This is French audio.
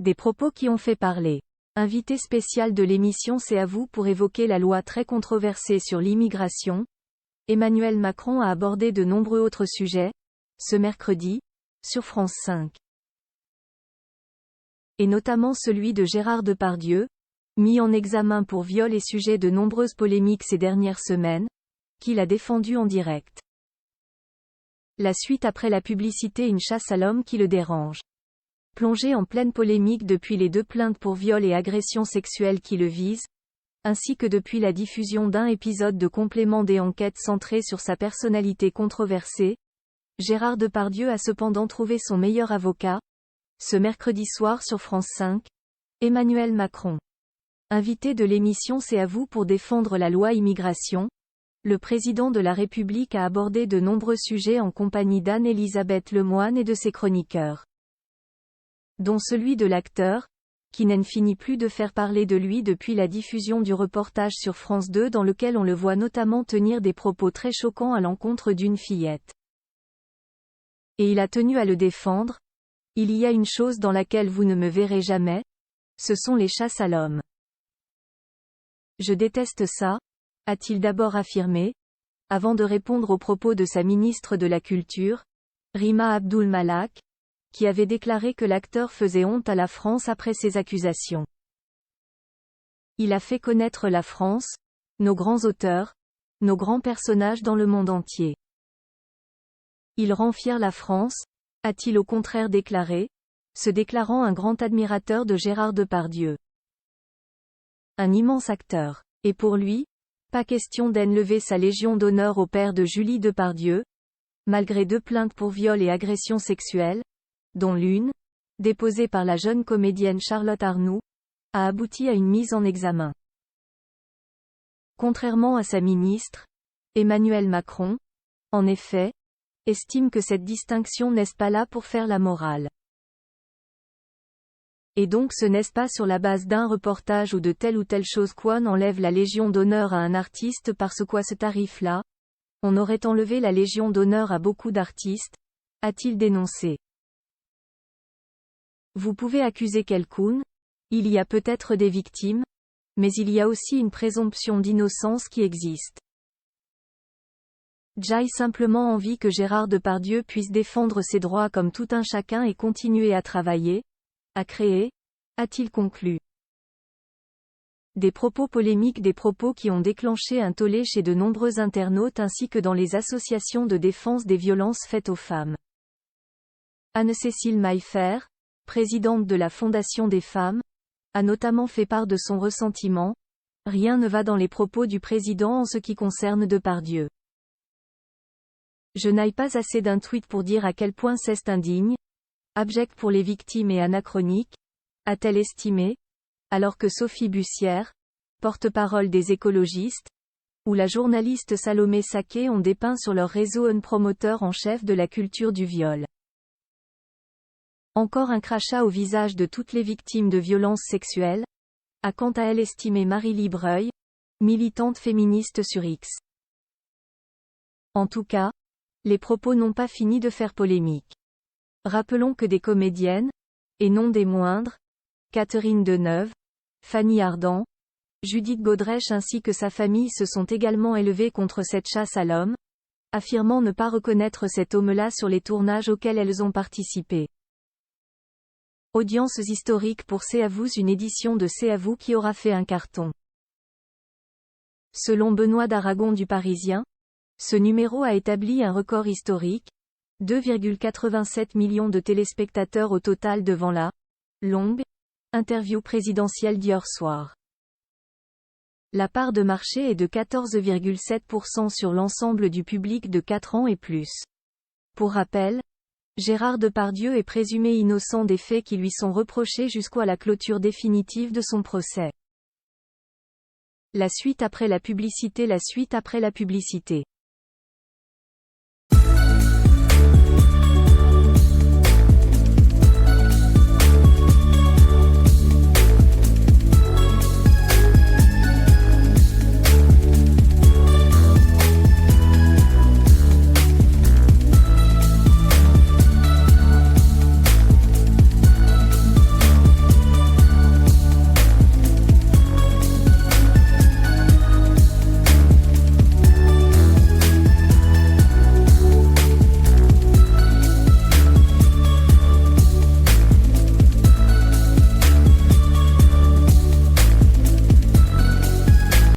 Des propos qui ont fait parler. Invité spécial de l'émission C'est à vous pour évoquer la loi très controversée sur l'immigration. Emmanuel Macron a abordé de nombreux autres sujets, ce mercredi, sur France 5. Et notamment celui de Gérard Depardieu, mis en examen pour viol et sujet de nombreuses polémiques ces dernières semaines, qu'il a défendu en direct. La suite après la publicité Une chasse à l'homme qui le dérange. Plongé en pleine polémique depuis les 2 plaintes pour viol et agression sexuelle qui le visent, ainsi que depuis la diffusion d'un épisode de complément des enquêtes centré sur sa personnalité controversée, Gérard Depardieu a cependant trouvé son meilleur avocat, ce mercredi soir sur France 5, Emmanuel Macron. Invité de l'émission C'est à vous pour défendre la loi immigration, le président de la République a abordé de nombreux sujets en compagnie d'Anne-Elisabeth Lemoine et de ses chroniqueurs. Dont celui de l'acteur, qui n'en finit plus de faire parler de lui depuis la diffusion du reportage sur France 2 dans lequel on le voit notamment tenir des propos très choquants à l'encontre d'une fillette. Et il a tenu à le défendre. Il y a une chose dans laquelle vous ne me verrez jamais, ce sont les chasses à l'homme. Je déteste ça, a-t-il d'abord affirmé, avant de répondre aux propos de sa ministre de la Culture, Rima Abdul Malak, qui avait déclaré que l'acteur faisait honte à la France après ces accusations. Il a fait connaître la France, nos grands auteurs, nos grands personnages dans le monde entier. Il rend fier la France, a-t-il au contraire déclaré, se déclarant un grand admirateur de Gérard Depardieu. Un immense acteur. Et pour lui, pas question d'enlever sa légion d'honneur au père de Julie Depardieu, malgré 2 plaintes pour viol et agression sexuelle, dont l'une, déposée par la jeune comédienne Charlotte Arnoux, a abouti à une mise en examen. Contrairement à sa ministre, Emmanuel Macron, en effet, estime que cette distinction n'est pas là pour faire la morale. Et donc ce n'est pas sur la base d'un reportage ou de telle ou telle chose qu'on enlève la Légion d'honneur à un artiste parce qu'à ce tarif-là, on aurait enlevé la Légion d'honneur à beaucoup d'artistes, a-t-il dénoncé. Vous pouvez accuser quelqu'un, il y a peut-être des victimes, mais il y a aussi une présomption d'innocence qui existe. J'ai simplement envie que Gérard Depardieu puisse défendre ses droits comme tout un chacun et continuer à travailler, à créer, a-t-il conclu. Des propos polémiques, des propos qui ont déclenché un tollé chez de nombreux internautes ainsi que dans les associations de défense des violences faites aux femmes. Anne-Cécile Maillefer, présidente de la Fondation des femmes, a notamment fait part de son ressentiment. Rien ne va dans les propos du président en ce qui concerne Depardieu. Je n'aille pas assez d'un tweet pour dire à quel point c'est indigne, abject pour les victimes et anachronique, a-t-elle estimé, alors que Sophie Bussière, porte-parole des écologistes, ou la journaliste Salomé Saké ont dépeint sur leur réseau un promoteur en chef de la culture du viol. Encore un crachat au visage de toutes les victimes de violences sexuelles, a quant à elle estimé Marie Breuil, militante féministe sur X. En tout cas, les propos n'ont pas fini de faire polémique. Rappelons que des comédiennes, et non des moindres, Catherine Deneuve, Fanny Ardant, Judith Godrèche ainsi que sa famille se sont également élevées contre cette chasse à l'homme, affirmant ne pas reconnaître cet homme-là sur les tournages auxquels elles ont participé. Audiences historiques pour C'est à vous, une édition de C'est à vous qui aura fait un carton. Selon Benoît d'Aragon du Parisien, ce numéro a établi un record historique, 2,87 millions de téléspectateurs au total devant la longue interview présidentielle d'hier soir. La part de marché est de 14,7% sur l'ensemble du public de 4 ans et plus. Pour rappel, Gérard Depardieu est présumé innocent des faits qui lui sont reprochés jusqu'à la clôture définitive de son procès. La suite après la publicité.